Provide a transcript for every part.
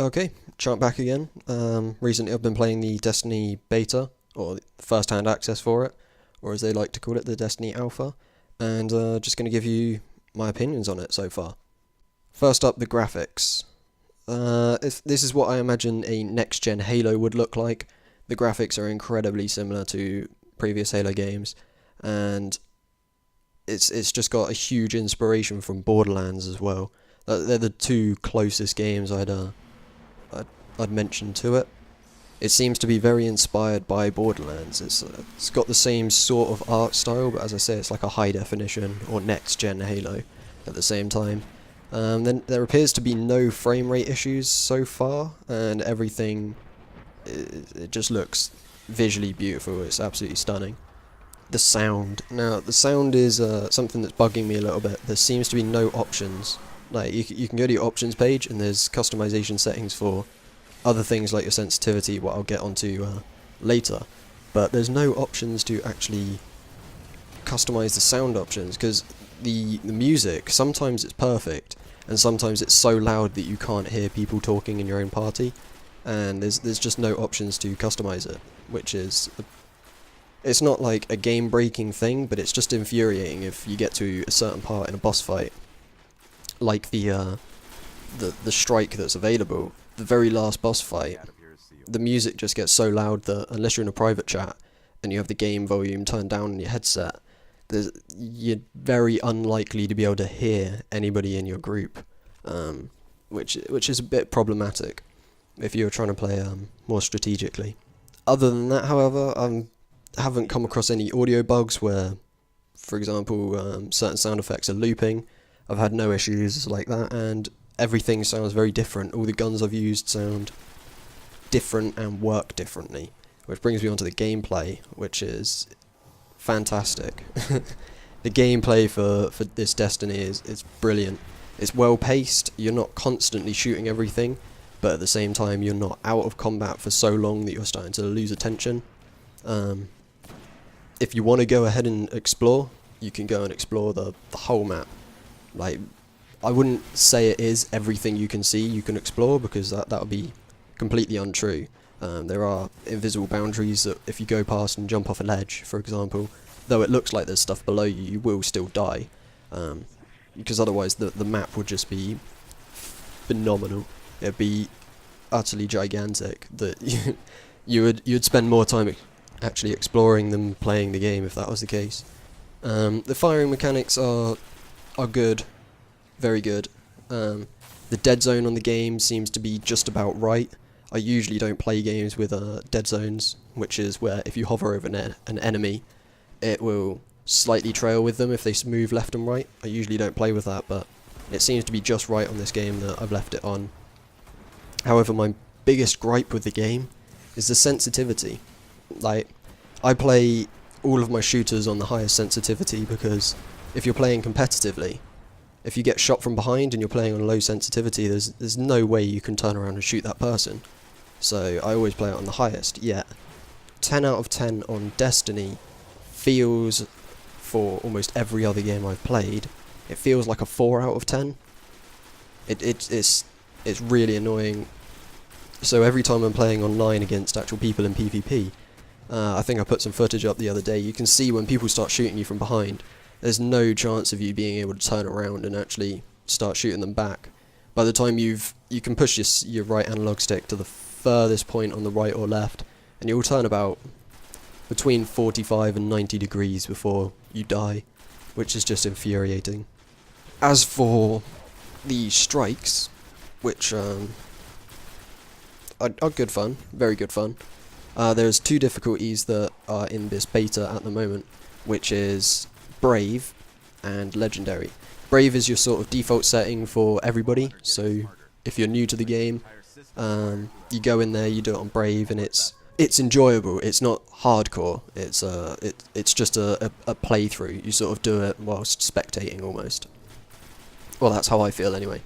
Okay, Chant back again. Recently I've been playing the Destiny beta, or first-hand access for it, or as they like to call it, the Destiny alpha, and just going to give you my opinions on it so far. First up, the graphics. If this is what I imagine a next-gen Halo would look like. The graphics are incredibly similar to previous Halo games, and it's just got a huge inspiration from Borderlands as well. They're the two closest games I'd mention to it. It seems to be very inspired by Borderlands. It's got the same sort of art style, but as I say, it's like a high definition or next gen Halo at the same time. Then there appears to be no frame rate issues so far, and everything it just looks visually beautiful. It's absolutely stunning. The sound. Now, the sound is something that's bugging me a little bit. There seems to be no options. Like, you can go to your options page, and there's customization settings for other things like your sensitivity, what I'll get onto later. But there's no options to actually customize the sound options, because the music, sometimes it's perfect, and sometimes it's so loud that you can't hear people talking in your own party, and there's just no options to customize it, which is... It's not like a game-breaking thing, but it's just infuriating if you get to a certain part in a boss fight, like the strike that's available. The very last boss fight, the music just gets so loud that unless you're in a private chat and you have the game volume turned down on your headset, you're very unlikely to be able to hear anybody in your group, which is a bit problematic if you're trying to play more strategically. Other than that, however, I haven't come across any audio bugs where, for example, certain sound effects are looping. I've had no issues like that, and everything sounds very different. All the guns I've used sound different and work differently, which brings me on to the gameplay, which is fantastic. The gameplay for this Destiny is brilliant. It's well paced, you're not constantly shooting everything, but at the same time you're not out of combat for so long that you're starting to lose attention. If you want to go ahead and explore, you can go and explore the whole map. Like, I wouldn't say it is everything you can see you can explore, because that would be completely untrue. There are invisible boundaries that if you go past and jump off a ledge, for example, though it looks like there's stuff below you, you will still die. Because otherwise the map would just be phenomenal. It'd be utterly gigantic that you'd spend more time actually exploring than playing the game if that was the case. The firing mechanics are good. Very good. The dead zone on the game seems to be just about right. I usually don't play games with dead zones, which is where if you hover over an enemy, it will slightly trail with them if they move left and right. I usually don't play with that, but it seems to be just right on this game that I've left it on. However, my biggest gripe with the game is the sensitivity. Like, I play all of my shooters on the highest sensitivity because if you're playing competitively, if you get shot from behind and you're playing on low sensitivity, there's no way you can turn around and shoot that person. So I always play it on the highest, yet 10 out of 10 on Destiny feels, for almost every other game I've played, it feels like a 4 out of 10. It's really annoying. So every time I'm playing online against actual people in PvP, I think I put some footage up the other day, you can see when people start shooting you from behind, there's no chance of you being able to turn around and actually start shooting them back. By the time you can push your right analog stick to the furthest point on the right or left, and you'll turn about between 45 and 90 degrees before you die, which is just infuriating. As for the strikes, which are good fun, very good fun, there's two difficulties that are in this beta at the moment, which is Brave and Legendary. Brave is your sort of default setting for everybody, so if you're new to the game, you go in there, you do it on Brave, and it's enjoyable. It's not hardcore. It's just a playthrough. You sort of do it whilst spectating almost. Well, that's how I feel anyway.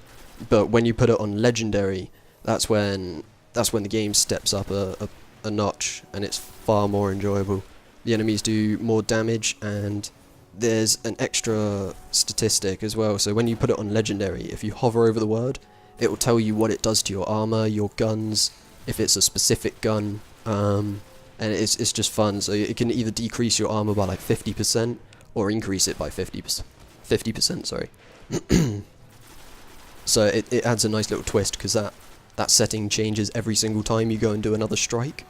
But when you put it on Legendary, that's when the game steps up a notch, and it's far more enjoyable. The enemies do more damage, and there's an extra statistic as well. So when you put it on Legendary, if you hover over the word, it will tell you what it does to your armor, your guns, if it's a specific gun, and it's just fun. So it can either decrease your armor by like 50% or increase it by 50%. 50%, sorry. So it adds a nice little twist, because that setting changes every single time you go and do another strike.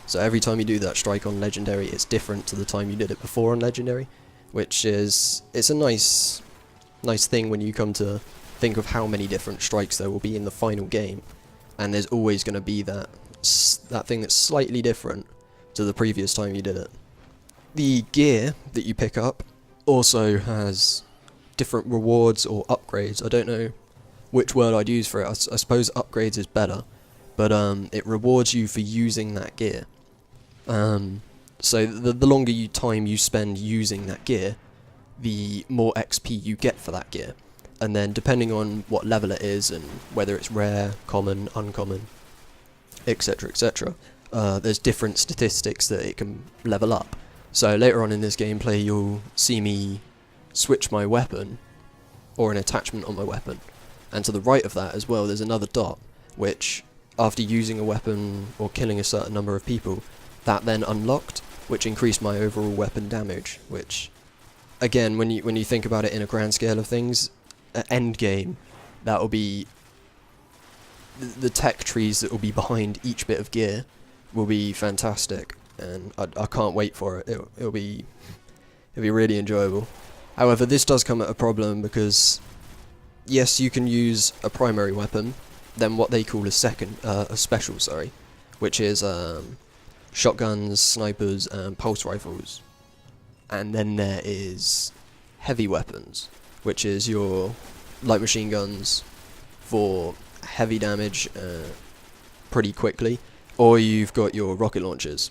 So every time you do that strike on Legendary, it's different to the time you did it before on Legendary, which is, it's a nice thing when you come to think of how many different strikes there will be in the final game, and there's always going to be that thing that's slightly different to the previous time you did it. The gear that you pick up also has different rewards or upgrades. I don't know which word I'd use for it. I suppose upgrades is better, but it rewards you for using that gear. So the longer time you spend using that gear, the more XP you get for that gear. And then depending on what level it is and whether it's rare, common, uncommon, etc, etc, there's different statistics that it can level up. So later on in this gameplay you'll see me switch my weapon, or an attachment on my weapon, and to the right of that as well there's another dot, which after using a weapon or killing a certain number of people, that then unlocked, which increased my overall weapon damage, which again, when you think about it in a grand scale of things, at end game, that will be the tech trees that will be behind each bit of gear will be fantastic, and I can't wait for it. It'll be really enjoyable. However, this does come at a problem, because yes, you can use a primary weapon, then what they call a special, sorry, which is shotguns, snipers, and pulse rifles. And then there is heavy weapons, which is your light machine guns for heavy damage pretty quickly, or you've got your rocket launchers,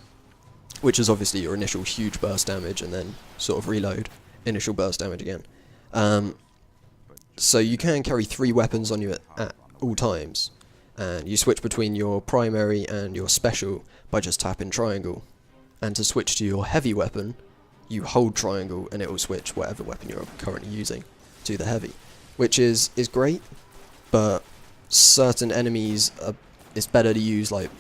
which is obviously your initial huge burst damage and then sort of reload, initial burst damage again. So you can carry 3 weapons on you at all times, and you switch between your primary and your special by just tapping triangle. And to switch to your heavy weapon, you hold triangle and it will switch whatever weapon you're currently using to the heavy, which is great, but certain enemies, it's better to use like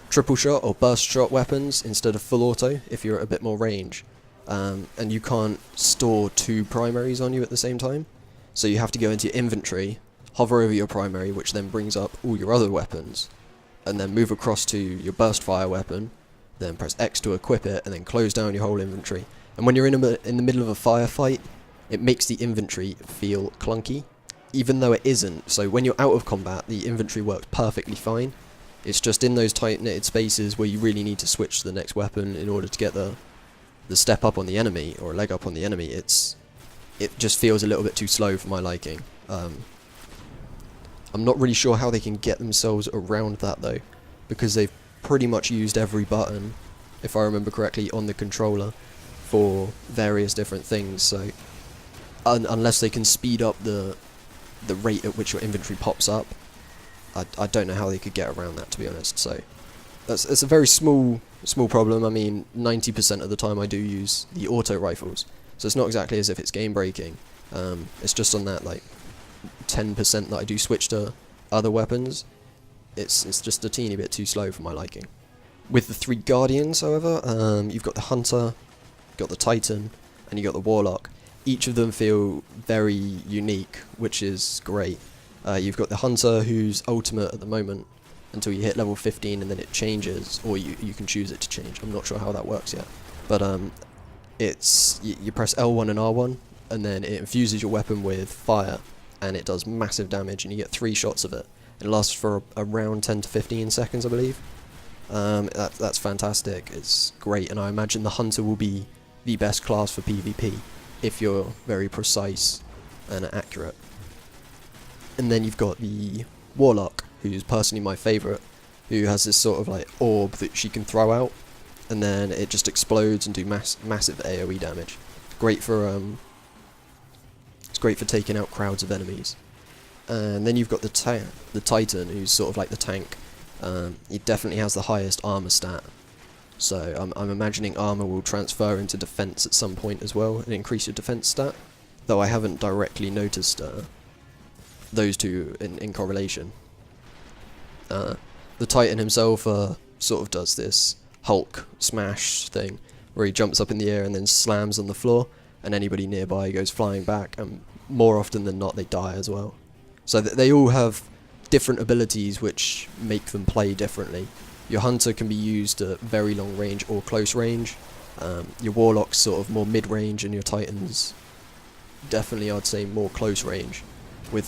triple shot or burst shot weapons instead of full auto if you're at a bit more range, and you can't store 2 primaries on you at the same time, so you have to go into your inventory, hover over your primary, which then brings up all your other weapons, and then move across to your burst fire weapon, then press X to equip it, and then close down your whole inventory. And when you're in the middle of a firefight, it makes the inventory feel clunky, even though it isn't. So when you're out of combat, the inventory works perfectly fine. It's just in those tight knitted spaces where you really need to switch to the next weapon in order to get the step up on the enemy, or a leg up on the enemy. It just feels a little bit too slow for my liking. I'm not really sure how they can get themselves around that though, because they've pretty much used every button, if I remember correctly, on the controller for various different things. So unless they can speed up the rate at which your inventory pops up, I don't know how they could get around that, to be honest. So it's a very small problem. I mean, 90% of the time I do use the auto rifles, so it's not exactly as if it's game breaking. It's just on that like 10% that I do switch to other weapons, it's just a teeny bit too slow for my liking. With the 3 guardians, however, you've got the hunter, got the titan, and you got the warlock. Each of them feel very unique, which is great. You've got the hunter, who's ultimate at the moment until you hit level 15, and then it changes, or you can choose it to change. I'm not sure how that works yet, but it's you press L1 and R1, and then it infuses your weapon with fire, and it does massive damage, and you get 3 shots of it. It lasts for around 10 to 15 seconds, I believe. That's fantastic. It's great, and I imagine the hunter will be the best class for PvP if you're very precise and accurate. And then you've got the warlock, who's personally my favourite, who has this sort of like orb that she can throw out, and then it just explodes and do massive AoE damage. It's great for taking out crowds of enemies. And then you've got the Titan, who's sort of like the tank. He definitely has the highest armor stat, so I'm imagining armor will transfer into defense at some point as well and increase your defense stat, though I haven't directly noticed those two in correlation. The Titan himself sort of does this Hulk smash thing, where he jumps up in the air and then slams on the floor, and anybody nearby goes flying back, and more often than not they die as well. So they all have different abilities which make them play differently. Your Hunter can be used at very long range or close range. Your Warlock's sort of more mid-range, and your Titan's definitely, I'd say, more close range, with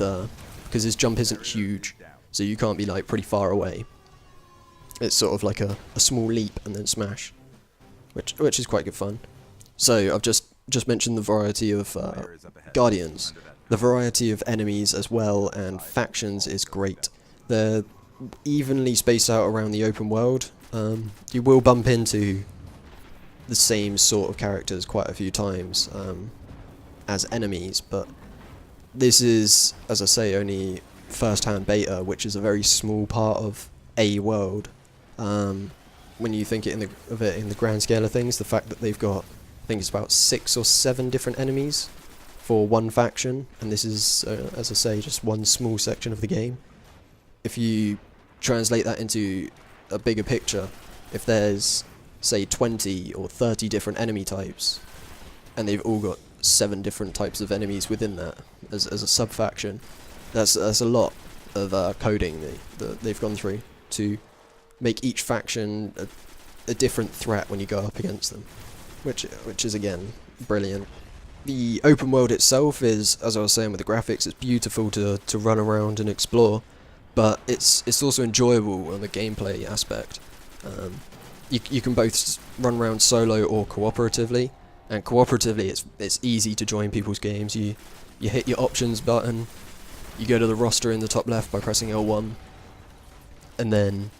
because his jump isn't huge, so you can't be like pretty far away. It's sort of like a small leap and then smash, which is quite good fun. So I've just mentioned the variety of Guardians. The variety of enemies as well and factions is great. They're evenly spaced out around the open world. You will bump into the same sort of characters quite a few times as enemies, but this is, as I say, only first-hand beta, which is a very small part of a world. When you think of it in the grand scale of things, the fact that they've got, I think it's about 6 or 7 different enemies for one faction, and this is, as I say, just one small section of the game. If you translate that into a bigger picture, if there's, say, 20 or 30 different enemy types, and they've all got 7 different types of enemies within that as a sub-faction, that's a lot of coding that they've gone through to make each faction a different threat when you go up against them, which is again brilliant. The open world itself is, as I was saying with the graphics, it's beautiful to run around and explore, but it's also enjoyable on the gameplay aspect. You can both run around solo or cooperatively, and cooperatively it's easy to join people's games. You hit your options button, you go to the roster in the top left by pressing L1, and then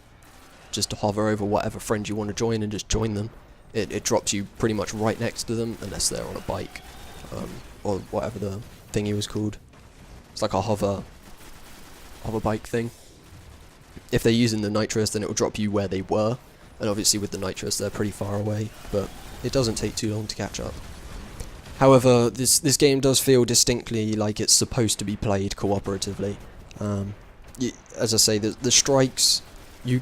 just hover over whatever friend you want to join and just join them. It drops you pretty much right next to them, unless they're on a bike, or whatever the thingy was called. It's like a hover bike thing. If they're using the nitrous, then it will drop you where they were, and obviously with the nitrous they're pretty far away, but it doesn't take too long to catch up. However, this game does feel distinctly like it's supposed to be played cooperatively. As I say, the strikes, you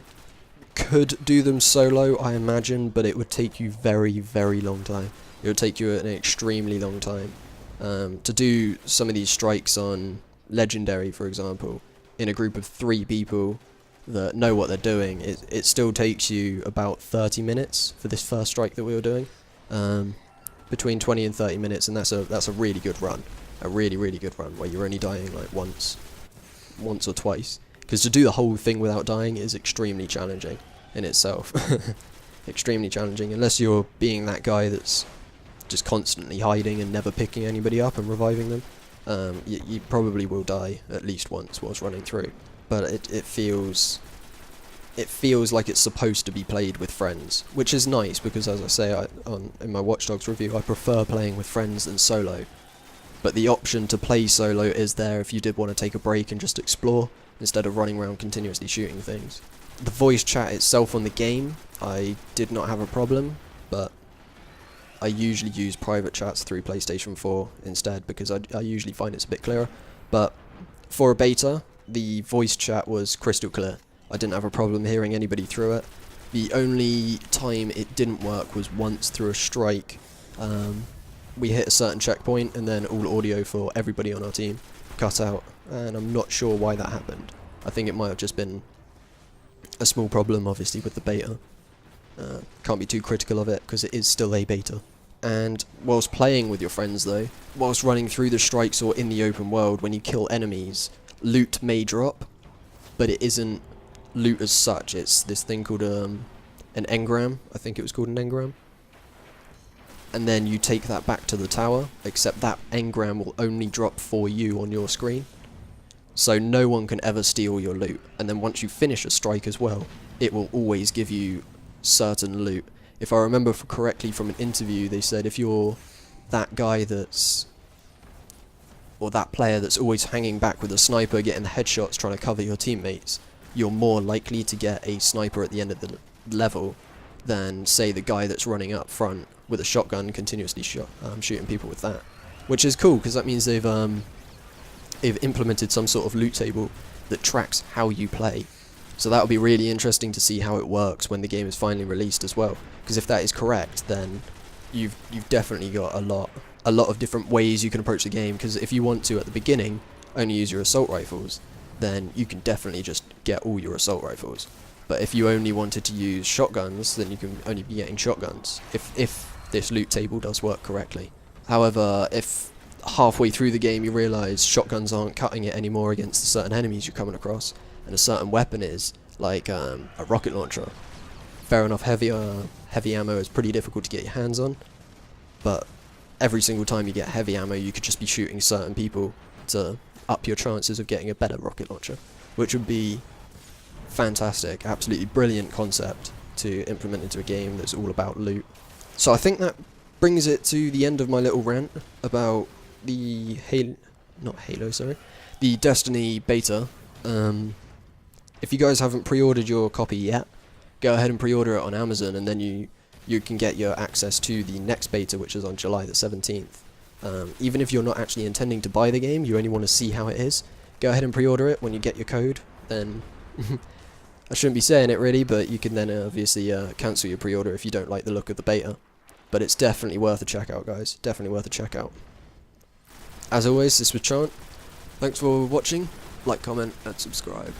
could do them solo, I imagine, but it would take you very, very long time. It would take you an extremely long time. To do some of these strikes on Legendary, for example, in a group of 3 people that know what they're doing, it still takes you about 30 minutes for this first strike that we were doing. Between 20 and 30 minutes, and that's a really good run. A really, really good run, where you're only dying like once or twice. Because to do the whole thing without dying is extremely challenging in itself. Extremely challenging, unless you're being that guy that's just constantly hiding and never picking anybody up and reviving them. You probably will die at least once whilst running through. But it feels like it's supposed to be played with friends, which is nice, because as I say in my Watch Dogs review, I prefer playing with friends than solo. But the option to play solo is there if you did want to take a break and just explore, instead of running around continuously shooting things. The voice chat itself on the game, I did not have a problem, but I usually use private chats through PlayStation 4 instead, because I usually find it's a bit clearer. But for a beta, the voice chat was crystal clear. I didn't have a problem hearing anybody through it. The only time it didn't work was once through a strike. We hit a certain checkpoint, and then all audio for everybody on our team cut out, and I'm not sure why that happened. I think it might have just been a small problem, obviously, with the beta. Can't be too critical of it, because it is still a beta. And whilst playing with your friends though, whilst running through the strikes or in the open world, when you kill enemies, loot may drop, but it isn't loot as such. It's this thing called an engram. I think it was called an engram. And then you take that back to the tower, except that engram will only drop for you on your screen. So no one can ever steal your loot. And then once you finish a strike as well, it will always give you certain loot. If I remember correctly from an interview, they said if you're that guy or that player that's always hanging back with a sniper, getting the headshots, trying to cover your teammates, you're more likely to get a sniper at the end of the level than, say, the guy that's running up front with a shotgun continuously shooting people with that. Which is cool, because that means they've implemented some sort of loot table that tracks how you play. So that will be really interesting to see how it works when the game is finally released as well. Because if that is correct, then you've definitely got a lot of different ways you can approach the game. Because if you want to at the beginning only use your assault rifles, then you can definitely just get all your assault rifles. But if you only wanted to use shotguns, then you can only be getting shotguns, if this loot table does work correctly. However, if halfway through the game you realise shotguns aren't cutting it anymore against the certain enemies you're coming across, and a certain weapon is, like a rocket launcher, fair enough, heavy ammo is pretty difficult to get your hands on, but every single time you get heavy ammo you could just be shooting certain people to up your chances of getting a better rocket launcher, which would be fantastic, absolutely brilliant concept to implement into a game that's all about loot. So I think that brings it to the end of my little rant about the the Destiny beta. If you guys haven't pre-ordered your copy yet, go ahead and pre-order it on Amazon, and then you can get your access to the next beta, which is on July the 17th. Even if you're not actually intending to buy the game, you only want to see how it is, go ahead and pre-order it. When you get your code, then I shouldn't be saying it really, but you can then obviously cancel your pre-order if you don't like the look of the beta. But it's definitely worth a check out, guys. Definitely worth a check out. As always, this was Chant. Thanks for watching. Like, comment, and subscribe.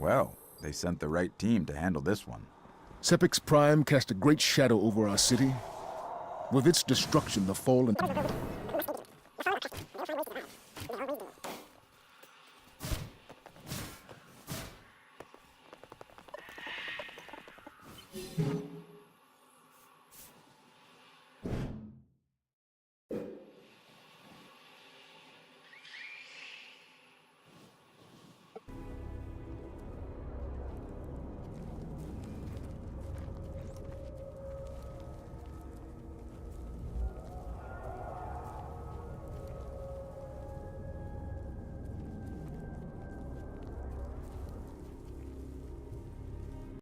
Well, they sent the right team to handle this one. Sepix Prime cast a great shadow over our city. With its destruction, the fall and...